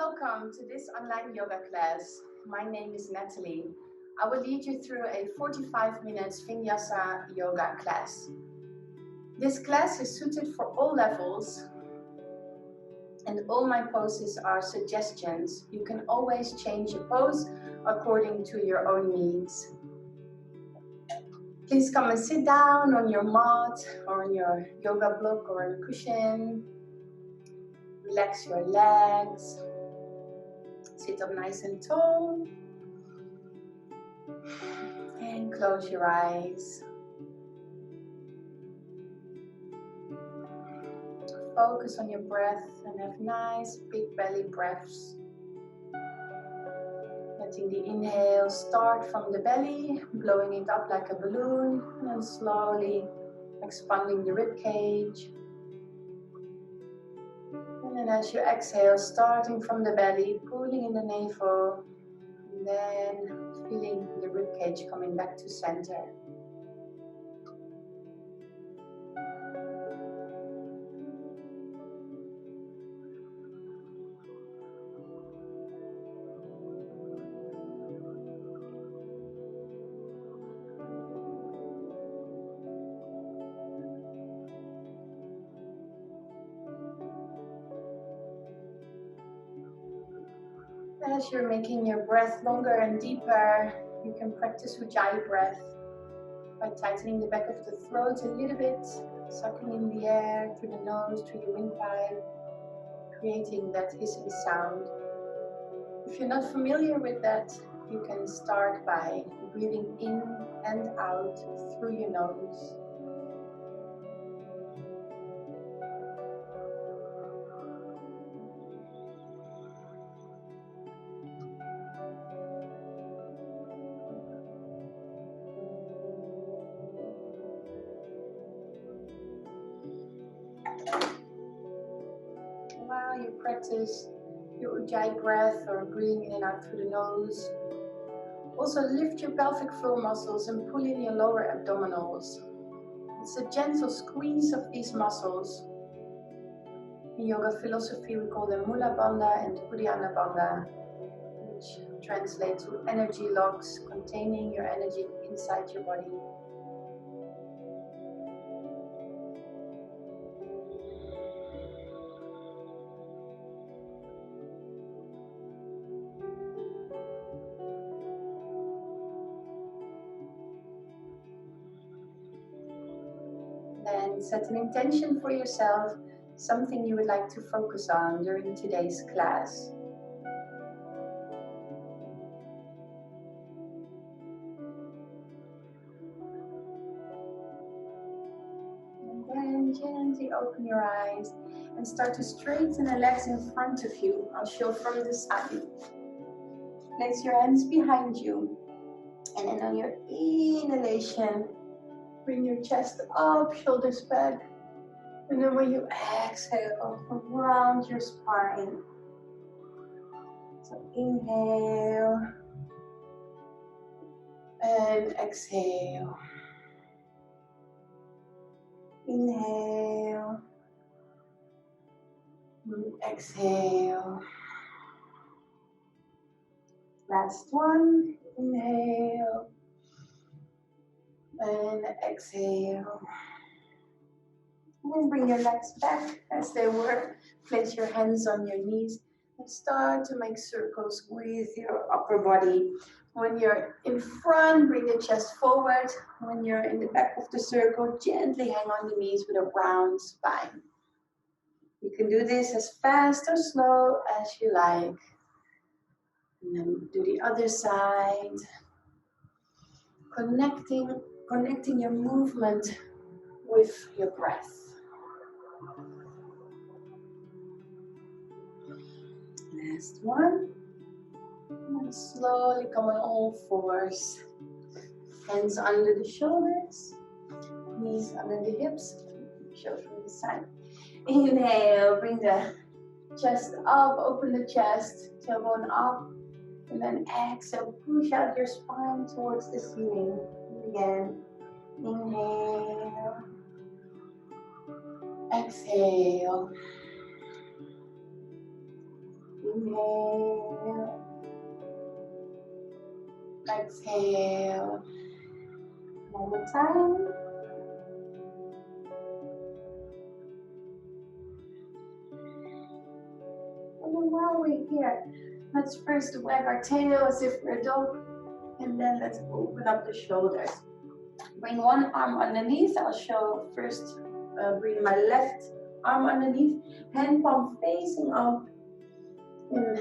Welcome to this online yoga class. My name is Natalie. I will lead you through a 45 minutes Vinyasa yoga class. This class is suited for all levels and all my poses are suggestions. You can always change your pose according to your own needs. Please come and sit down on your mat or on your yoga block or on a cushion. Relax your legs. Sit up nice and tall. And close your eyes. Focus on your breath and have nice big belly breaths. Letting the inhale start from the belly, blowing it up like a balloon, and then slowly expanding the rib cage. And then as you exhale, starting from the belly, pulling in the navel, and then feeling the rib cage coming back to center. As you're making your breath longer and deeper, you can practice Ujjayi breath by tightening the back of the throat a little bit, sucking in the air through the nose, through the windpipe, creating that hissing sound. If you're not familiar with that, you can start by breathing in and out through your nose. While you practice your Ujjayi breath or breathing in and out through the nose, also lift your pelvic floor muscles and pull in your lower abdominals. It's a gentle squeeze of these muscles. In yoga philosophy, we call them Mula Bandha and Uddiyana Bandha, which translate to energy locks containing your energy inside your body. Then set an intention for yourself, something you would like to focus on during today's class. And then gently open your eyes and start to straighten the legs in front of you. I'll show from the side. Place your hands behind you. And then on your inhalation, bring your chest up, shoulders back. And then when you exhale, round your spine. So inhale and exhale. Inhale and exhale. Last one. Inhale and exhale. And then bring your legs back as they were. Place your hands on your knees and start to make circles with your upper body. When you're in front, bring the chest forward. When you're in the back of the circle, gently hang on the knees with a round spine. You can do this as fast or slow as you like. And then do the other side. Connecting your movement with your breath. Last one. And slowly come on all fours. Hands under the shoulders. Knees under the hips. Show from the side. Inhale, bring the chest up, open the chest, tailbone up. And then exhale, push out your spine towards the ceiling. Again. Inhale. Exhale. Inhale. Exhale. One more time. And then while we're here, let's first wag our tail as if we're a dog. And then let's open up the shoulders. Bring one arm underneath. I'll show first, bring my left arm underneath. Hand palm facing up. And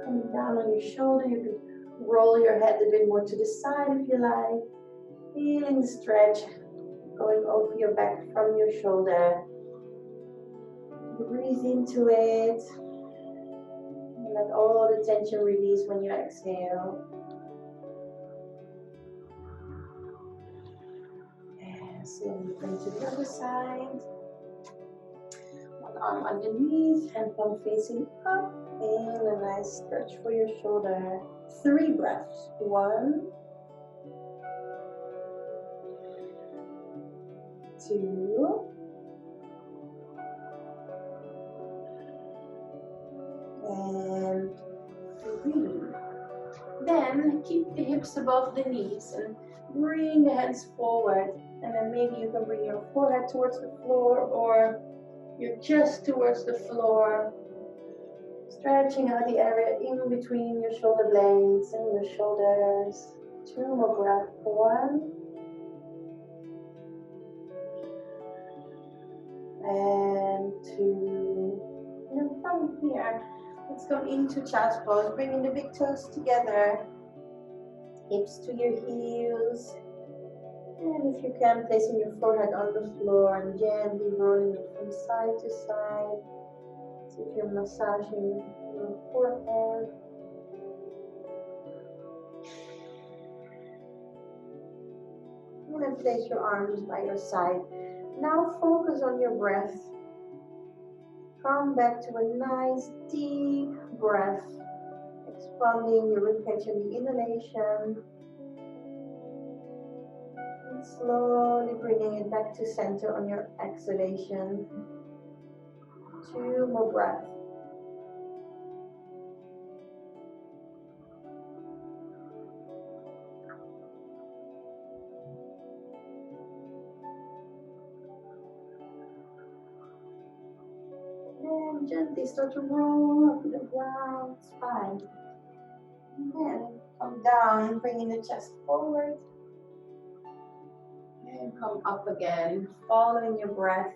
coming down on your shoulder. You can roll your head a bit more to the side if you like. Feeling the stretch going over your back from your shoulder. Breathe into it. And let all the tension release when you exhale. Slowly bring to the other side. One arm underneath, hand palm facing up, and a nice stretch for your shoulder. 3 breaths. 1, 2, and 3. Then keep the hips above the knees and bring the hands forward. And then maybe you can bring your forehead towards the floor or your chest towards the floor. Stretching out the area in between your shoulder blades and your shoulders. 2 more breaths. 1. And 2. And then from here, let's go into child's pose. Bringing the big toes together. Hips to your heels. And if you can, placing your forehead on the floor and gently rolling it from side to side. As if you're massaging your forehead. And then place your arms by your side. Now focus on your breath. Come back to a nice deep breath. Expanding your ribcage in the inhalation. Slowly bringing it back to center on your exhalation. 2 more breaths. And gently start to roll up to the ground, spine. And then come down, bringing the chest forward. And come up again, following your breath.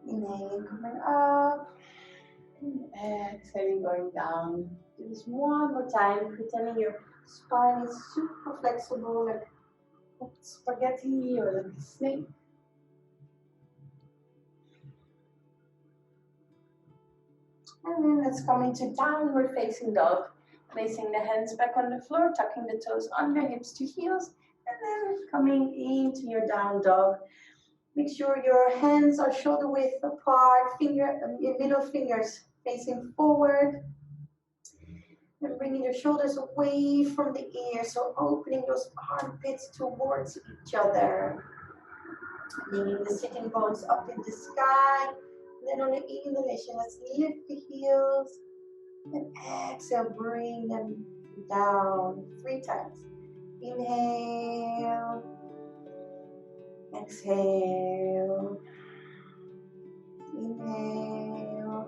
Inhaling, coming up. And exhaling, going down. Do this one more time, pretending your spine is super flexible, like spaghetti or like a snake. And then let's come into downward facing dog. Placing the hands back on the floor, tucking the toes under, hips to heels. And then coming into your down dog. Make sure your hands are shoulder width apart, your middle fingers facing forward. And bringing your shoulders away from the ears, so opening those armpits towards each other. Bringing the sitting bones up in the sky. And then on the inhalation, let's lift the heels. And exhale, bring them down 3 times. Inhale. Exhale. Inhale.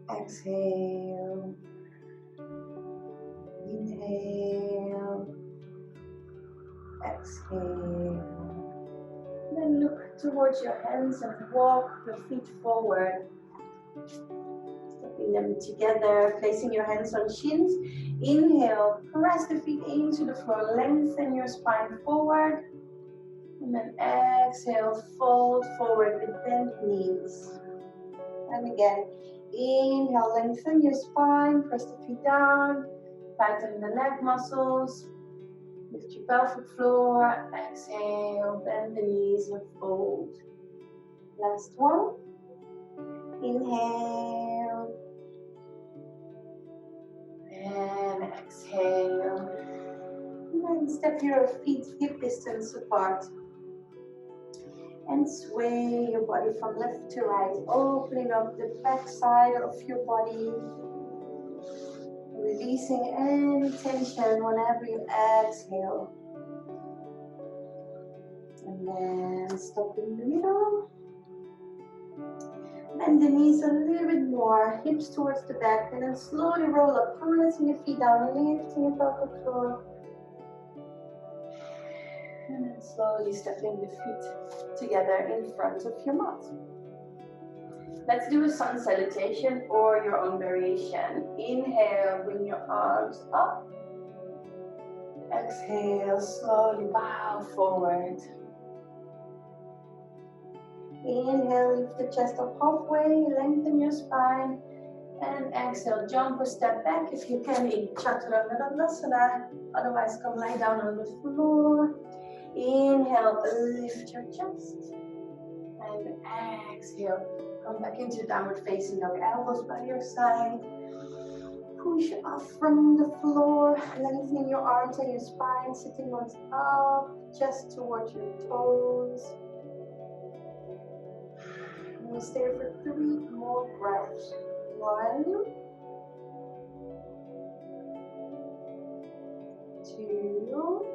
Exhale. Inhale. Exhale. Then look towards your hands and walk the feet forward. Stepping them together, placing your hands on shins. Inhale, press the feet into the floor, lengthen your spine forward. And then exhale, fold forward with bent knees. And again, inhale, lengthen your spine, press the feet down, tighten the leg muscles. Lift your pelvic floor, exhale, bend the knees and fold. Last one. Inhale. And exhale. And then step your feet hip distance apart. And and sway your body from left to right, opening up the back side of your body, releasing any tension whenever you exhale. And then stop in the middle. Bend the knees a little bit more, hips towards the back, and then slowly roll up, pressing your feet down, lifting your pelvic floor. And then slowly stepping the feet together in front of your mat. Let's do a sun salutation or your own variation. Inhale, bring your arms up. Exhale, slowly bow forward. Inhale, lift the chest up halfway, lengthen your spine. And exhale, jump or step back if you can in Chaturanga. Otherwise, come lie down on the floor. Inhale, lift your chest. And exhale, come back into downward facing dog, elbows by your side. Push up from the floor, lengthening your arms and your spine, sitting bones up, chest towards your toes. And we'll stay for 3 more breaths. 1, 2,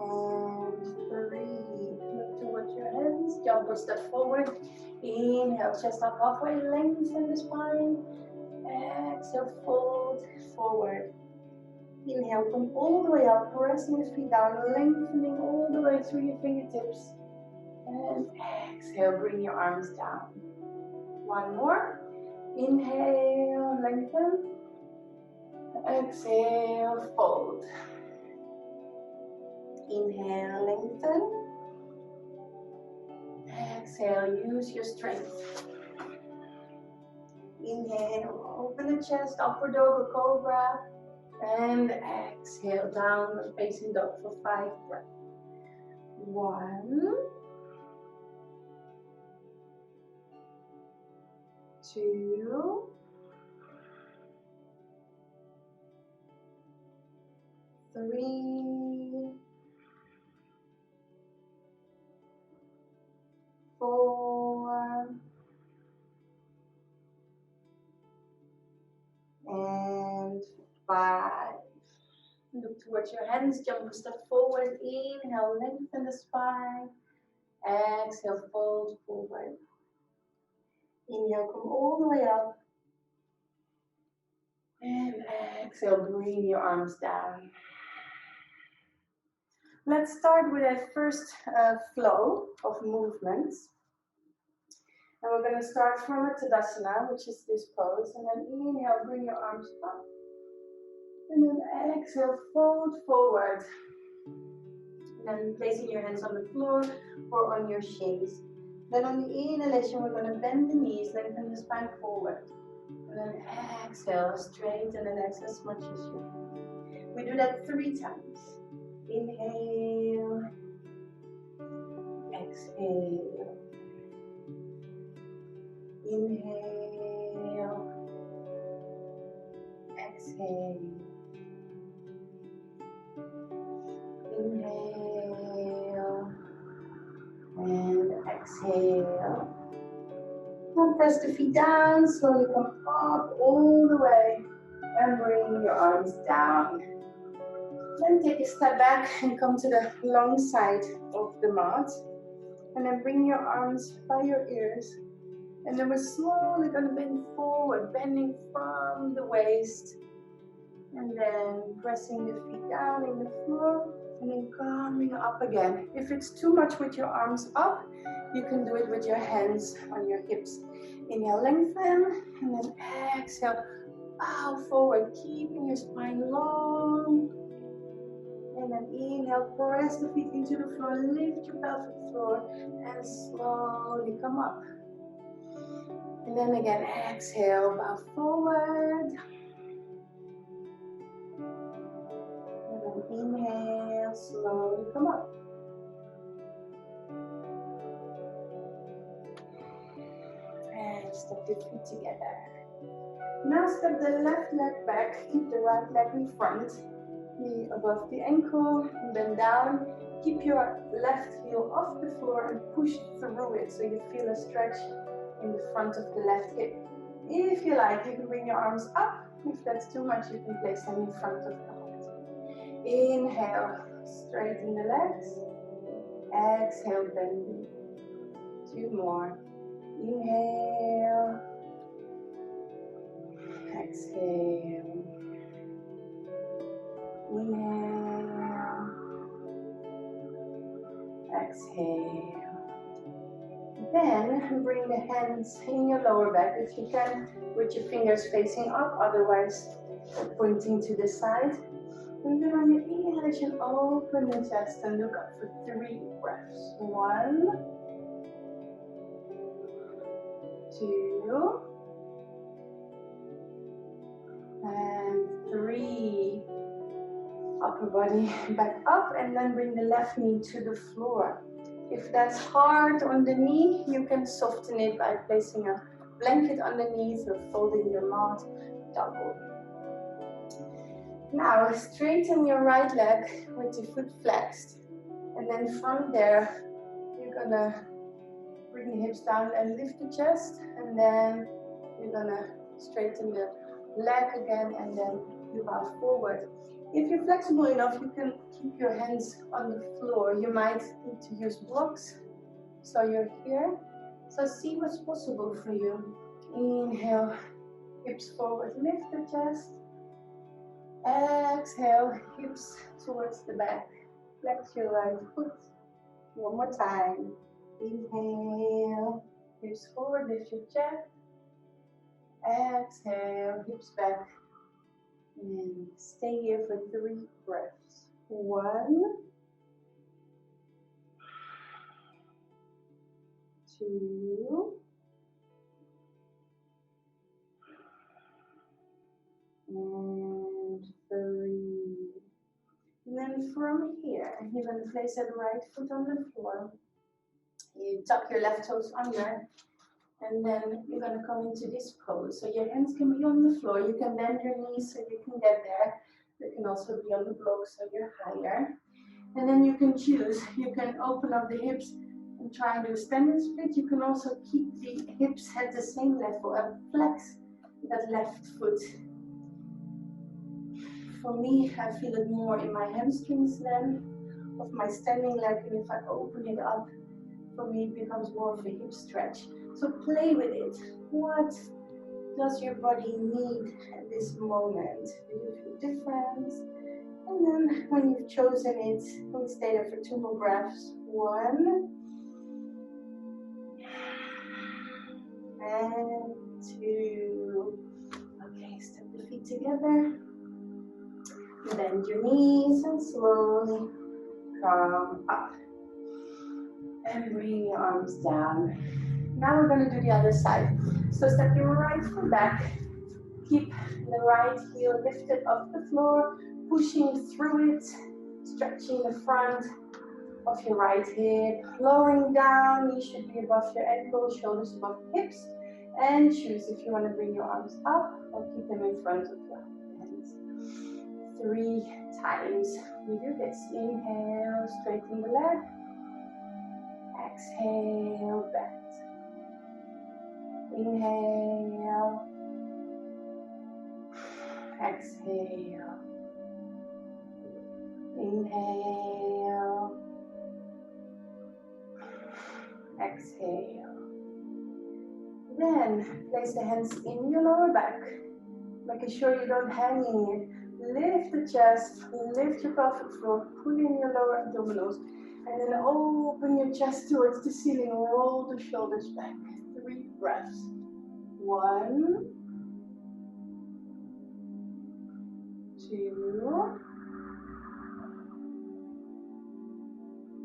and 3. Look towards your hands, jump or step forward. Inhale, chest up halfway, lengthen the spine. Exhale, fold forward. Inhale, come all the way up, pressing your feet down, lengthening all the way through your fingertips. And exhale, bring your arms down. 1 more. Inhale, lengthen. Exhale, fold. Inhale, lengthen. Exhale, use your strength. Inhale, open the chest, upward dog or cobra. And exhale, downward facing dog for 5 breaths. 1, 2, 3, 4, and 5. Look towards your hands, jump a step forward. Inhale, lengthen the spine. Exhale, fold forward. Inhale, come all the way up. And exhale, bring your arms down. Let's start with a first flow of movements. And we're going to start from a Tadasana, which is this pose. And then inhale, bring your arms up. And then exhale, fold forward. And then placing your hands on the floor or on your shins. Then on the inhalation, we're going to bend the knees, lengthen the spine forward. And then exhale, straighten and exhale as much as you can. We do that 3 times. Inhale. Exhale. Inhale. Exhale. Inhale. And exhale. Now press the feet down, slowly come up all the way and bring your arms down. Then take a step back and come to the long side of the mat. And then bring your arms by your ears. And then we're slowly going to bend forward, bending from the waist. And then pressing the feet down in the floor. And then coming up again. If it's too much with your arms up, you can do it with your hands on your hips. Inhale, lengthen. And then exhale, bow forward, keeping your spine long. And then inhale, press the feet into the floor, lift your pelvic floor, and slowly come up. And then again, exhale, bow forward. And then inhale, slowly come up. And step the feet together. Now step the left leg back, keep the right leg in front. knee above the ankle, bend down. Keep your left heel off the floor and push through it so you feel a stretch in the front of the left hip. If you like, you can bring your arms up. If that's too much, you can place them in front of the heart. Inhale, straighten the legs. Exhale, bend. 2 more. Inhale. Exhale. Inhale. Exhale. Then bring the hands in your lower back if you can, with your fingers facing up, otherwise pointing to the side. And then on your inhalation, open the chest and look up for 3 breaths. 1, 2, and 3. Upper body back up, and then bring the left knee to the floor. If that's hard on the knee, you can soften it by placing a blanket underneath or folding your mat double. Now straighten your right leg with your foot flexed, and then from there you're gonna bring the hips down and lift the chest, and then you're gonna straighten the leg again, and then you bow forward. If you're flexible enough, you can keep your hands on the floor. You might need to use blocks, so you're here. So see what's possible for you. Inhale, hips forward, lift the chest. Exhale, hips towards the back. Flex your right foot. One more time. Inhale, hips forward, lift your chest. Exhale, hips back. And stay here for 3 breaths. 1, 2, and 3. And then from here, you're going to place that right foot on the floor. You tuck your left toes under, and then you're going to come into this pose. So your hands can be on the floor. You can bend your knees so you can get there. They can also be on the block so you're higher. And then you can choose. You can open up the hips and try and do a standard split. You can also keep the hips at the same level and flex that left foot. For me, I feel it more in my hamstrings than of my standing leg, and if I open it up, for me it becomes more of a hip stretch. So play with it. What does your body need at this moment? Do you feel different? And then when you've chosen it, we stay there for 2 more breaths. 1 and 2. Okay, step the feet together. Bend your knees and slowly come up. And bring your arms down. Now we're going to do the other side. So step your right foot back. Keep the right heel lifted off the floor, pushing through it, stretching the front of your right hip, lowering down. Knees should be above your ankles, shoulders above hips. And choose if you want to bring your arms up or keep them in front of your hands. 3 times. We do this. Inhale, straighten the leg. Exhale, bend. Inhale. Exhale. Inhale. Exhale. Then place the hands in your lower back, making sure you don't hang in it. Lift the chest, lift your pelvic floor, pull in your lower abdominals, and then open your chest towards the ceiling. Roll the shoulders back. 3 breaths. 1, 2,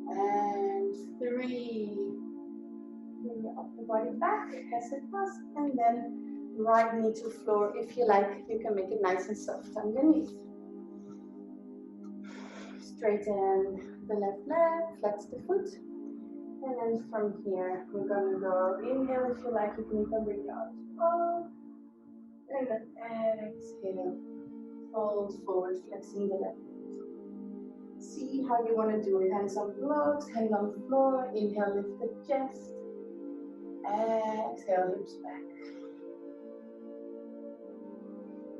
and 3. Bring your upper body back as it was, and then right knee to floor. If you like, you can make it nice and soft underneath. Straighten the left leg, flex the foot, and then from here we're gonna go inhale. If you like, you can even bring your arms up, and then exhale, fold forward, flexing the left. See how you want to do it. Hands on blocks, hand on floor. Inhale, lift the chest. Exhale, hips back.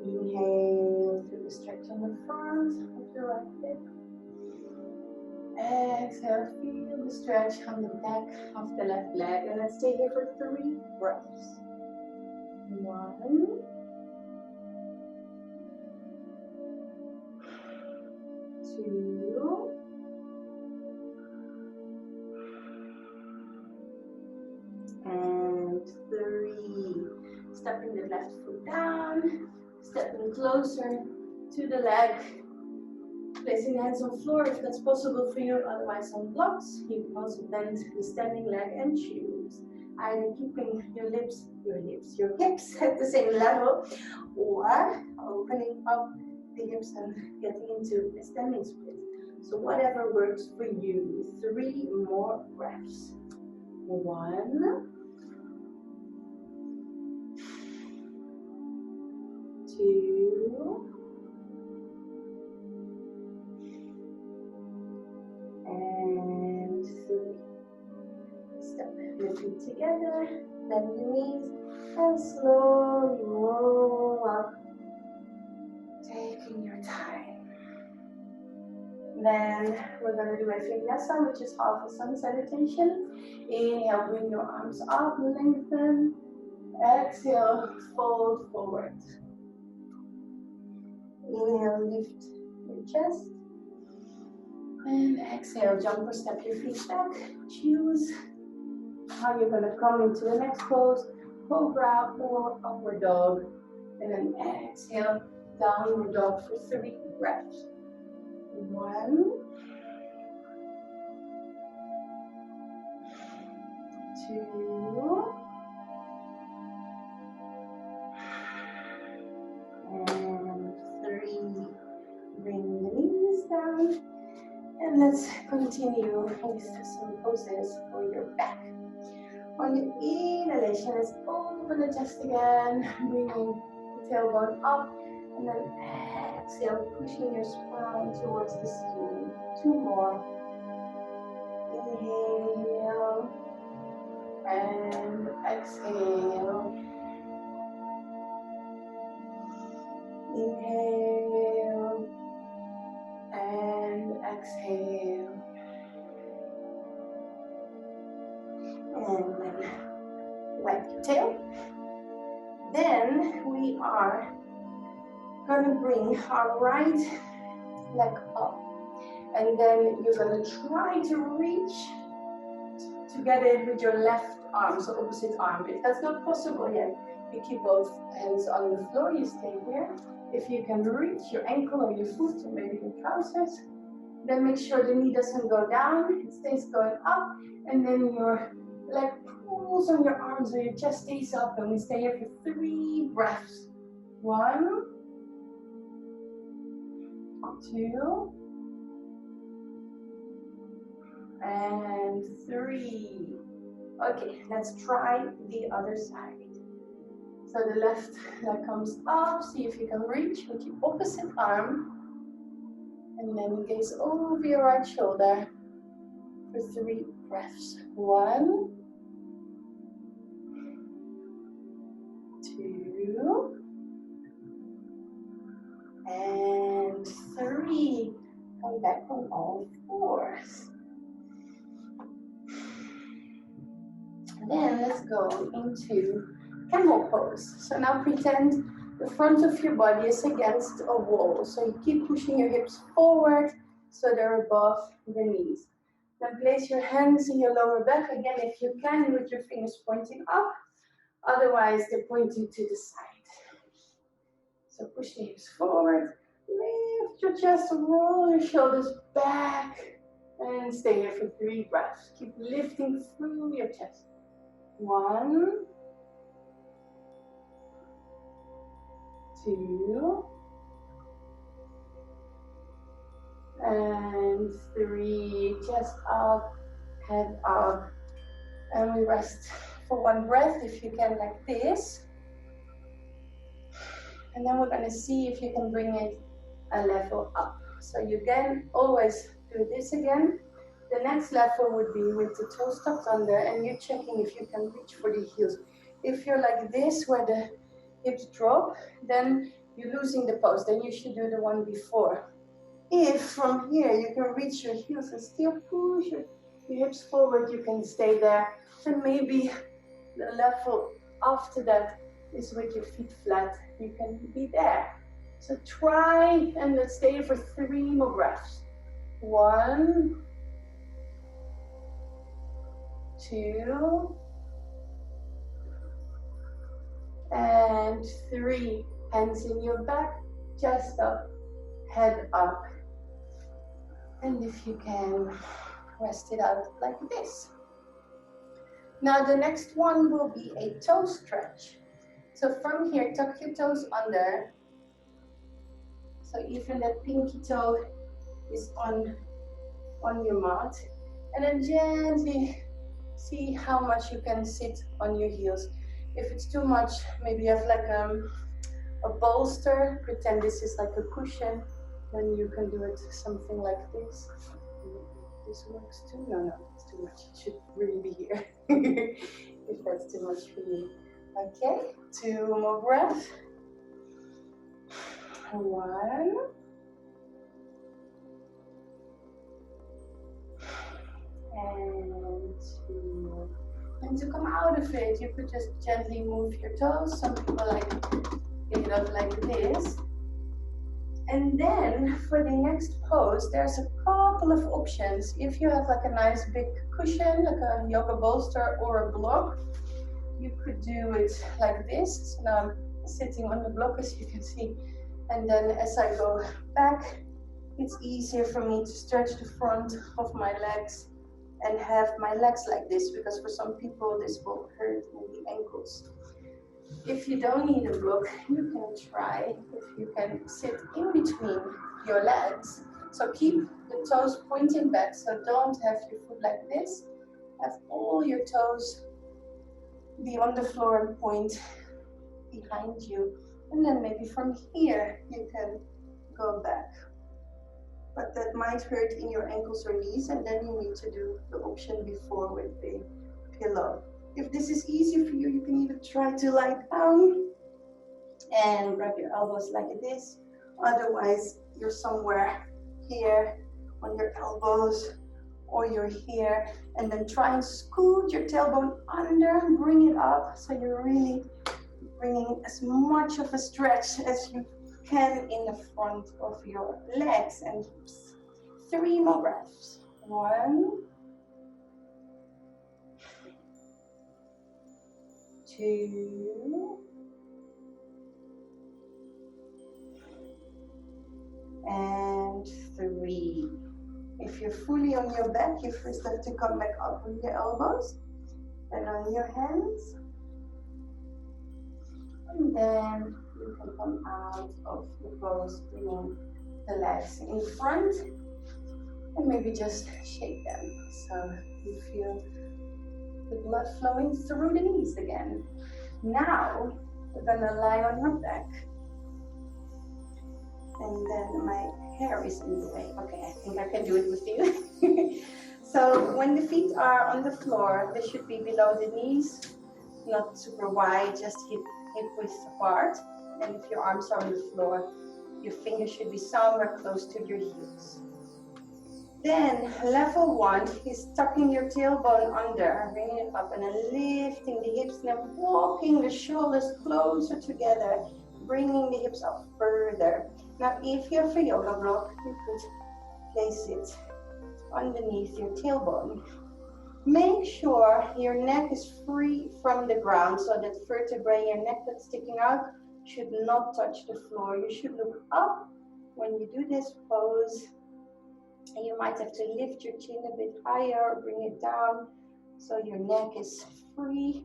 Inhale through the stretch on the front of the right hip. Exhale, feel the stretch on the back of the left leg. And let's stay here for 3 breaths. 1, 2, and 3. Stepping the left foot down, stepping closer to the leg, placing the hands on floor if that's possible for you, otherwise on blocks. You can also bend the standing leg and choose either keeping your hips at the same level, or opening up the hips and getting into a standing split. So whatever works for you. 3 more breaths. 1, 2, and 3. Step your feet together, bend your knees, and slowly roll up, taking your time. Then we're going to do a Vinyasa, which is half a sun salutation. Inhale, bring your arms up, lengthen. Exhale, fold forward. Inhale, lift your chest. And exhale, jump or step your feet back. Choose how you're going to come into the next pose, Cobra or Upward Dog. And then exhale, Downward Dog for 3 breaths. 1, 2, and 3. Bring the knees down. And let's continue with some poses for your back. On your inhalation, let's open the chest again, bringing the tailbone up, and then exhale, pushing your spine towards the ceiling. 2 more. Inhale, and exhale. Inhale, and exhale. And then wag your tail. Then we are going to bring our right leg up. And then you're going to try to reach to get it with your left arm, so opposite arm. If that's not possible yet, you keep both hands on the floor, you stay here. If you can reach your ankle or your foot or maybe your trousers, then make sure the knee doesn't go down, it stays going up, and then your leg pulls on your arms so your chest stays up, and we stay here for 3 breaths. 1, 2, and 3. Okay, let's try the other side. So the left leg comes up, see if you can reach with your opposite arm. And then gaze over your right shoulder for 3 breaths. 1, 2, and 3. Come back on all 4s. Then let's go into camel pose. So now pretend the front of your body is against a wall. So you keep pushing your hips forward so they're above the knees. Then place your hands in your lower back again if you can, with your fingers pointing up. Otherwise they're pointing to the side. So push the hips forward, lift your chest, roll your shoulders back, and stay here for 3 breaths. Keep lifting through your chest. 1, 2, and 3. Chest up, head up, and we rest for 1 breath if you can, like this. And then we're going to see if you can bring it a level up. So you can always do this again. The next level would be with the toes tucked under and you're checking if you can reach for the heels. If you're like this, where the hips drop, then you're losing the pose. Then you should do the one before. If from here you can reach your heels and still push your hips forward, you can stay there. And maybe the level after that is with your feet flat. You can be there. So try and let's stay for 3 more breaths. 1, 2, and 3. Hands in your back, chest up, head up. And if you can, rest it out like this. Now the next one will be a toe stretch. So from here, tuck your toes under. So even that pinky toe is on your mat. And then gently see how much you can sit on your heels. If it's too much, maybe you have like a bolster. Pretend this is like a cushion. Then you can do it something like this. This works too. No, it's too much. It should really be here. If that's too much for you. Okay, 2 more breaths. 1. And 2. And to come out of it, you could just gently move your toes. Some people like pick it up like this. And then for the next pose, there's a couple of options. If you have like a nice big cushion, like a yoga bolster or a block, you could do it like this. So now I'm sitting on the block, as you can see. And then as I go back, it's easier for me to stretch the front of my legs and have my legs like this, because for some people this will hurt in the ankles. If you don't need a block, you can try if you can sit in between your legs. So keep the toes pointing back, so don't have your foot like this. Have all your toes be on the floor and point behind you. And then maybe from here you can go back. But that might hurt in your ankles or knees, and then you need to do the option before with the pillow. If this is easy for you, you can even try to lie down and grab your elbows like this. Otherwise, you're somewhere here on your elbows, or you're here, and then try and scoot your tailbone under, bring it up, so you're really bringing as much of a stretch as you can in the front of your legs and hips. 3 more breaths. 1, 2, and 3. If you're fully on your back, you first have to come back up on your elbows and on your hands. And then you can come out of the pose, bringing the legs in front and maybe just shake them so you feel the blood flowing through the knees again. Now we're gonna lie on your back. And then my hair is in the way. Okay, I think I can do it with you. So when the feet are on the floor, they should be below the knees, not super wide, just hip width apart. And if your arms are on the floor, your fingers should be somewhere close to your heels. Then level 1 is tucking your tailbone under, bringing it up and then lifting the hips, and then walking the shoulders closer together, bringing the hips up further. Now if you have a yoga block, you could place it underneath your tailbone. Make sure your neck is free from the ground, so that vertebrae in your neck that's sticking out should not touch the floor. You should look up when you do this pose. And you might have to lift your chin a bit higher or bring it down so your neck is free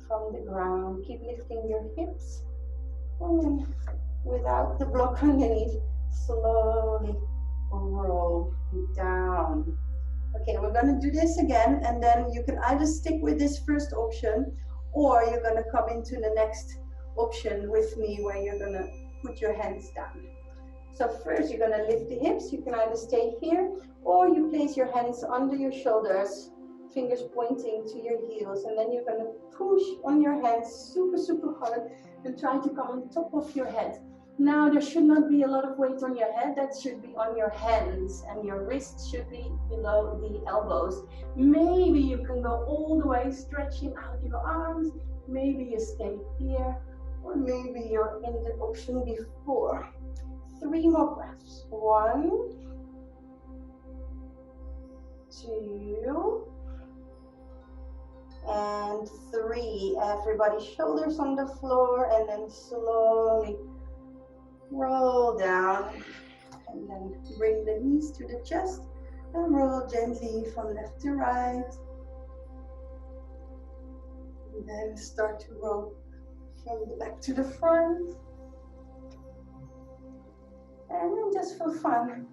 from the ground. Keep lifting your hips, and then without the block underneath, slowly roll down. Okay, we're gonna do this again, and then you can either stick with this first option, or you're gonna come into the next option with me where you're gonna put your hands down. So first you're gonna lift the hips. You can either stay here or you place your hands under your shoulders, fingers pointing to your heels, and then you're gonna push on your hands super, super hard and try to come on top of your head. Now there should not be a lot of weight on your head, that should be on your hands, and your wrists should be below the elbows. Maybe you can go all the way, stretching out your arms. Maybe you stay here, or maybe you're in the option before. 3 more breaths. 1, 2, and 3. Everybody shoulders on the floor, and then slowly roll down, and then bring the knees to the chest and roll gently from left to right. And then start to roll from the back to the front. And then just for fun,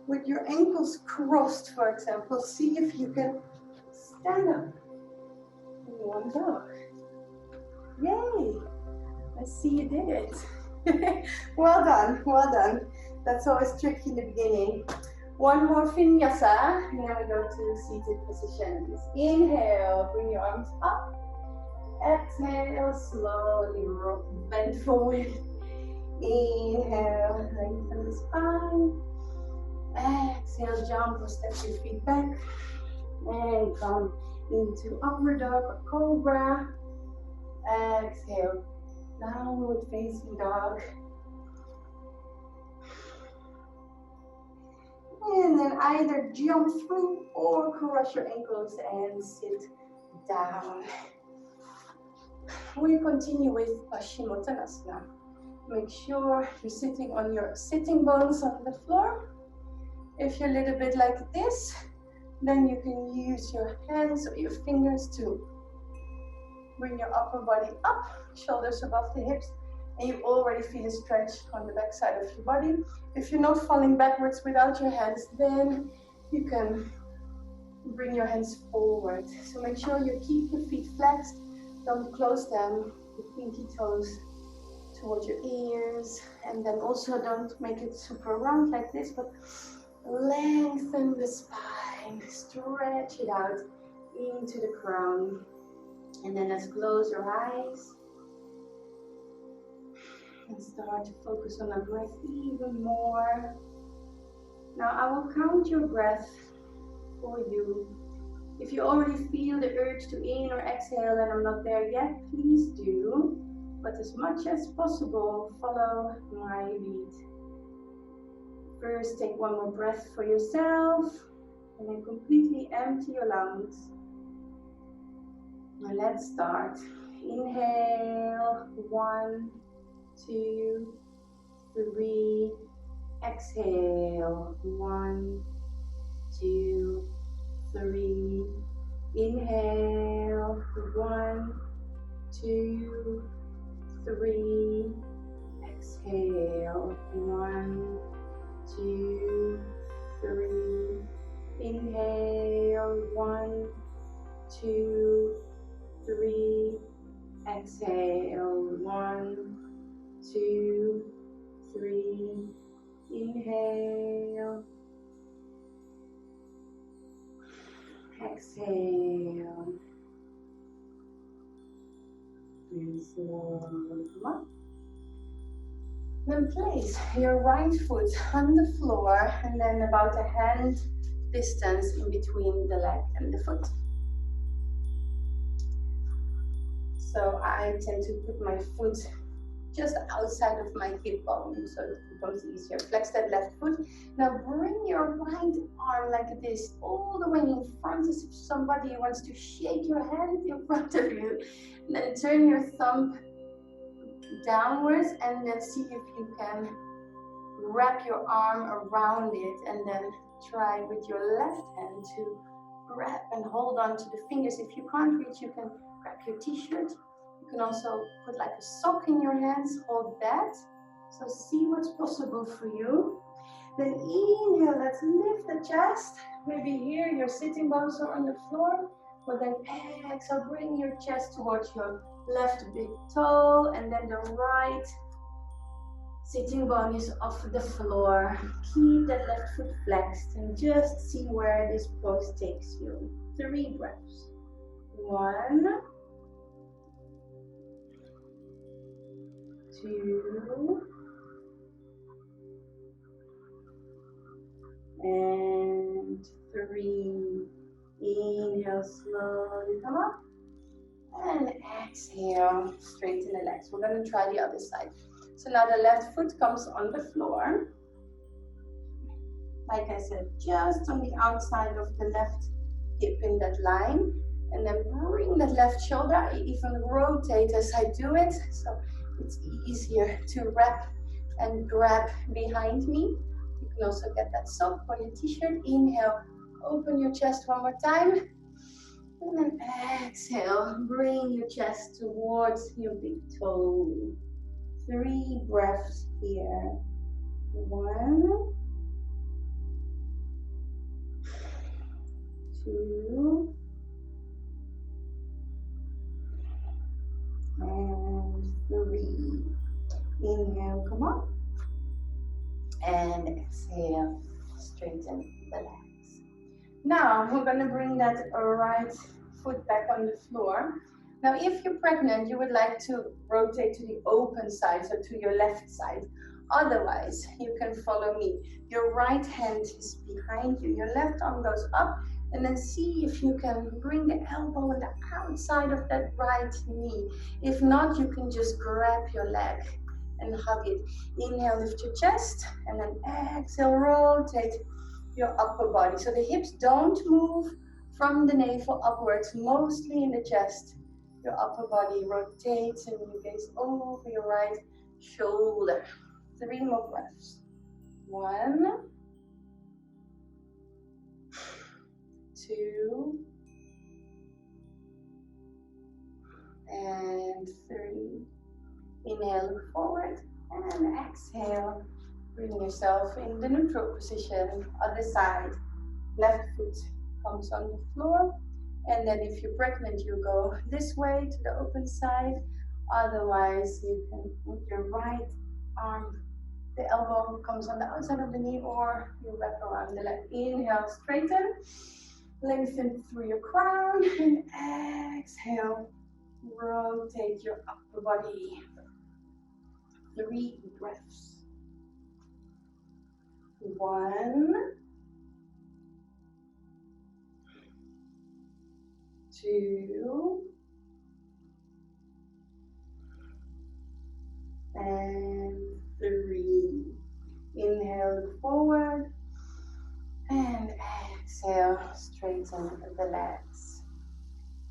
with your ankles crossed, for example, see if you can stand up in one go. Yay! I see you did it. Well done, well done. That's always tricky in the beginning. One more Vinyasa, and then we go to seated positions. Inhale, bring your arms up. Exhale, slowly bend forward. Inhale, lengthen the spine. Exhale, jump or step your feet back. And come into upward dog or cobra. Exhale, downward facing dog. And then either jump through or cross your ankles and sit down. We continue with Paschimottanasana. Make sure you're sitting on your sitting bones on the floor. If you're a little bit like this, then you can use your hands or your fingers to bring your upper body up, shoulders above the hips, and you already feel a stretch on the back side of your body. If you're not falling backwards without your hands, then you can bring your hands forward. So make sure you keep your feet flexed, don't close them, the pinky toes towards your ears, and then also don't make it super round like this, but lengthen the spine, stretch it out into the crown. And then let's close your eyes and start to focus on our breath even more. Now I will count your breath for you. If you already feel the urge to in or exhale and I'm not there yet, please do. But as much as possible, follow my lead. First, take one more breath for yourself and then completely empty your lungs. Now let's start. Inhale, 1, 2, 3. Exhale, 1, 2, 3. Inhale, 1, 2, 3. Exhale, 1, 2, 3. Inhale, 1, 2, 3. Exhale, 1, 2, 3. Inhale. Exhale. And slowly come up. Then place your right foot on the floor and then about a hand distance in between the leg and the foot. So I tend to put my foot just outside of my hip bone so it becomes easier. Flex that left foot. Now bring your right arm like this all the way in front as if somebody wants to shake your hand in front of you. And then turn your thumb downwards and then see if you can wrap your arm around it and then try with your left hand to grab and hold on to the fingers. If you can't reach, you can grab your t-shirt. You can also put like a sock in your hands, hold that. So see what's possible for you. Then inhale, let's lift the chest. Maybe here your sitting bones are on the floor. But then exhale, bring your chest towards your left big toe and then the right Sitting bone is off the floor. Keep that left foot flexed and just see where this pose takes you. 3 breaths. 1, 2, and 3. Inhale, slowly come up. And exhale, straighten the legs. We're going to try the other side. So now the left foot comes on the floor. Like I said, just on the outside of the left hip in that line. And then bring that left shoulder. I even rotate as I do it. So it's easier to wrap and grab behind me. You can also get that sock or your t-shirt. Inhale, open your chest one more time. And then exhale, bring your chest towards your big toe. 3 breaths here. 1, 2, and 3. Inhale, come up. And exhale, straighten the legs. Now we're going to bring that right foot back on the floor. Now if you're pregnant, you would like to rotate to the open side, so to your left side. Otherwise, you can follow me. Your right hand is behind you, your left arm goes up, and then see if you can bring the elbow on the outside of that right knee. If not, you can just grab your leg and hug it. Inhale, lift your chest, and then exhale, rotate your upper body. So the hips don't move from the navel upwards, mostly in the chest. Your upper body rotates and you gaze over your right shoulder. 3 more breaths. 1, 2, and 3. Inhale, look forward, and exhale. Bring yourself in the neutral position. Other side, left foot comes on the floor. And then if you're pregnant, you go this way to the open side. Otherwise, you can with your right arm, the elbow comes on the outside of the knee, or you wrap around the leg. Inhale, straighten. Lengthen through your crown. And exhale, rotate your upper body. 3 breaths. 1, 2, and 3. Inhale, look forward, and exhale, straighten the legs.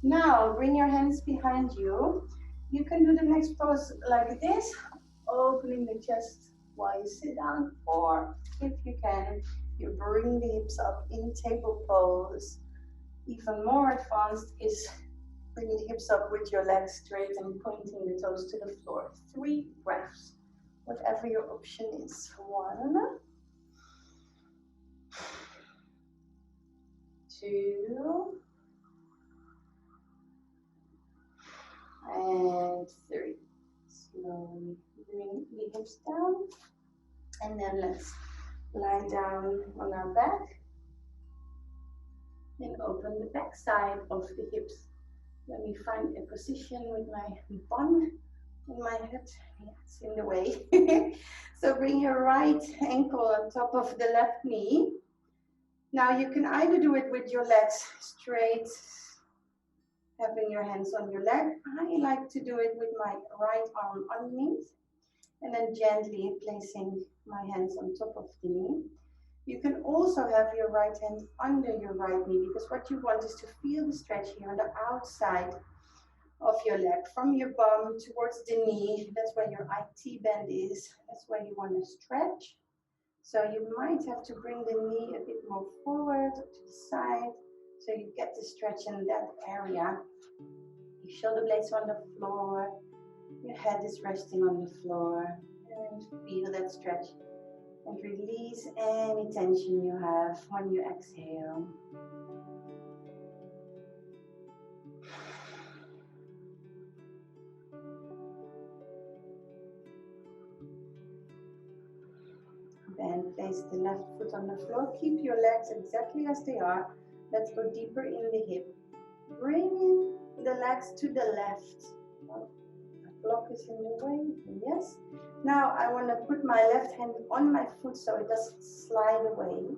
Now bring your hands behind you. You can do the next pose like this, opening the chest while you sit down, or if you can, you bring the hips up in table pose. Even more advanced is bringing the hips up with your legs straight and pointing the toes to the floor. 3 breaths, whatever your option is. 1, 2, and 3. Slowly bring the hips down, and then let's lie down on our back and open the back side of the hips. Let me find a position with my bun on my head. Yeah, it's in the way. So bring your right ankle on top of the left knee. Now you can either do it with your legs straight, having your hands on your leg. I like to do it with my right arm underneath, and then gently placing my hands on top of the knee. You can also have your right hand under your right knee, because what you want is to feel the stretch here on the outside of your leg, from your bum towards the knee. That's where your IT band is. That's where you want to stretch. So you might have to bring the knee a bit more forward to the side, so you get the stretch in that area. Your shoulder blades on the floor, your head is resting on the floor, and feel that stretch. And release any tension you have when you exhale. Then place the left foot on the floor. Keep your legs exactly as they are. Let's go deeper in the hip. Bringing the legs to the left. Oh, the block is in the way. Yes. Now I want to put my left hand on my foot so it doesn't slide away.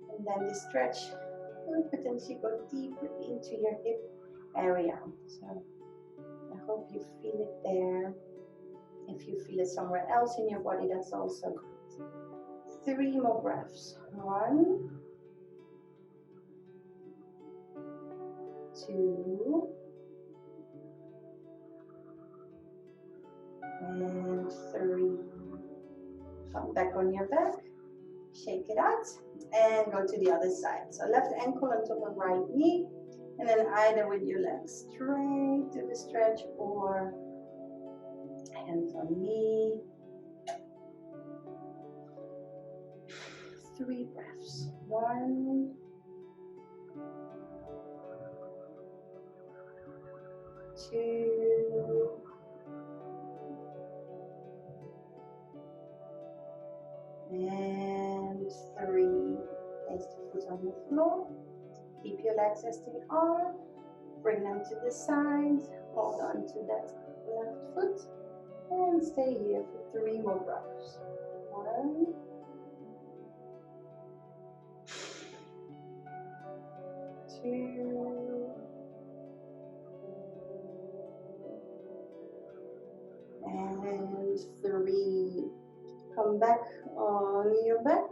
And then the stretch will potentially go deeper into your hip area. So I hope you feel it there. If you feel it somewhere else in your body, that's also good. 3 more breaths. 1, 2, and 3. Come back on your back, shake it out, and go to the other side. So left ankle on top of right knee, and then either with your legs straight to the stretch or hands on knee. 3 breaths. 1, 2, and 3. Place the foot on the floor. Keep your legs as they are. Bring them to the side. Hold on to that left foot. And stay here for 3 more breaths. 1, 2, and 3. Come back on your back.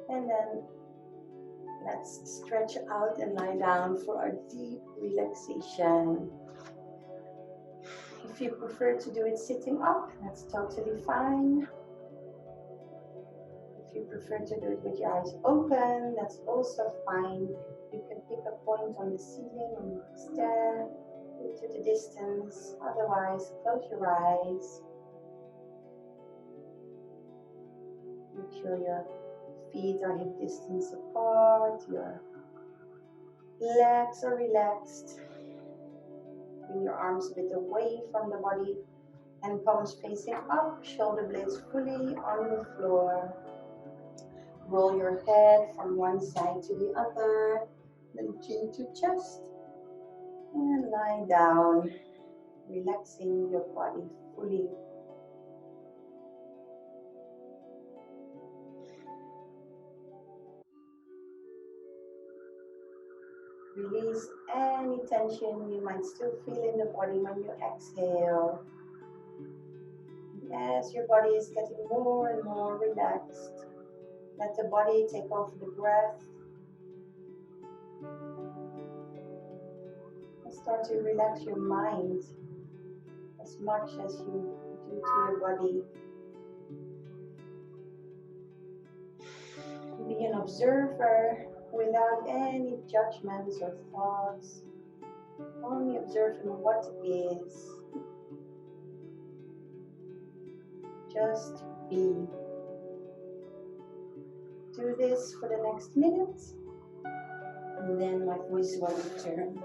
And then let's stretch out and lie down for our deep relaxation. If you prefer to do it sitting up, that's totally fine. If you prefer to do it with your eyes open, that's also fine. You can pick a point on the ceiling and stare into the distance. Otherwise, close your eyes. Make sure your feet are hip distance apart, your legs are relaxed. Bring your arms a bit away from the body and palms facing up, shoulder blades fully on the floor. Roll your head from one side to the other, then chin to chest, and lie down, relaxing your body fully. Release any tension you might still feel in the body when you exhale. As your body is getting more and more relaxed, let the body take over the breath. And start to relax your mind as much as you do to your body. Be an observer without any judgments or thoughts. Only observing what is. Just be. Do this for the next minute, and then my voice will return.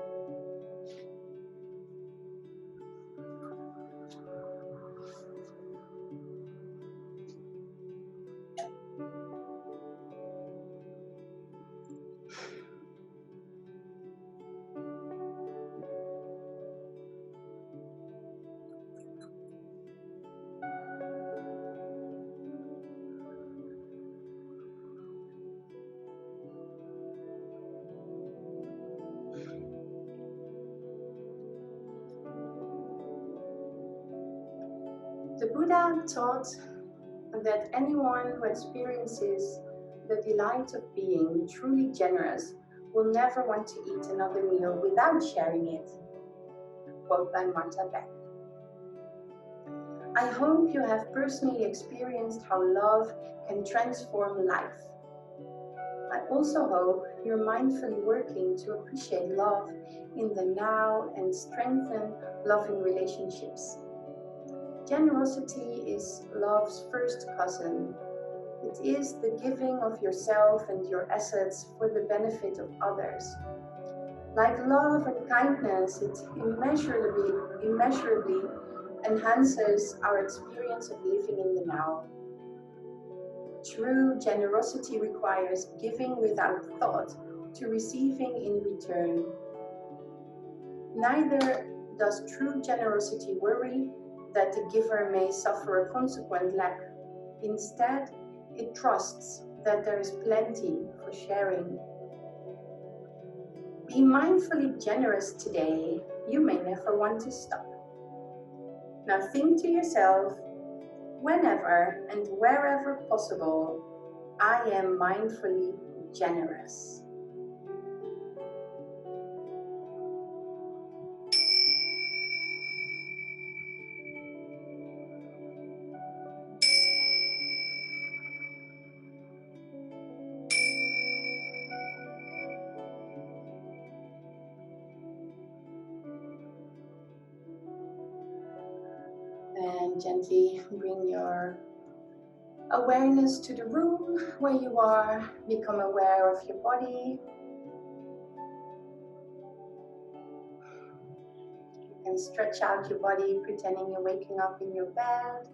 The Buddha taught that anyone who experiences the delight of being truly generous will never want to eat another meal without sharing it. Quote by Martha Beck. I hope you have personally experienced how love can transform life. I also hope you're mindfully working to appreciate love in the now and strengthen loving relationships. Generosity is love's first cousin. It is the giving of yourself and your assets for the benefit of others. Like love and kindness, it immeasurably enhances our experience of living in the now. True generosity requires giving without thought to receiving in return. Neither does true generosity worry that the giver may suffer a consequent lack. Instead, it trusts that there is plenty for sharing. Be mindfully generous today. You may never want to stop. Now think to yourself, whenever and wherever possible, I am mindfully generous. And gently bring your awareness to the room where you are. Become aware of your body. You can stretch out your body, pretending you're waking up in your bed.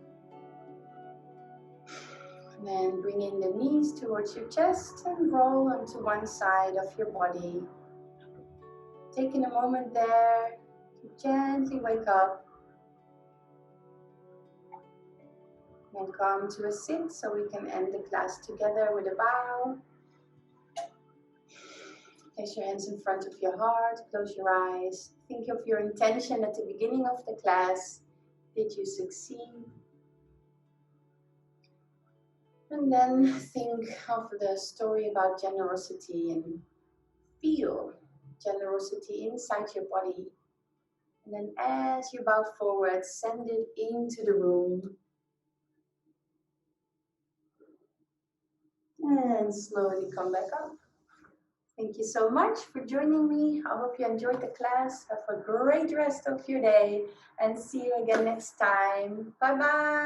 And then bring in the knees towards your chest and roll onto one side of your body. Taking a moment there to gently wake up. Then come to a sit so we can end the class together with a bow. Place your hands in front of your heart, close your eyes. Think of your intention at the beginning of the class. Did you succeed? And then think of the story about generosity and feel generosity inside your body. And then as you bow forward, send it into the room. And slowly come back up. Thank you so much for joining me. I hope you enjoyed the class. Have a great rest of your day and see you again next time. Bye bye.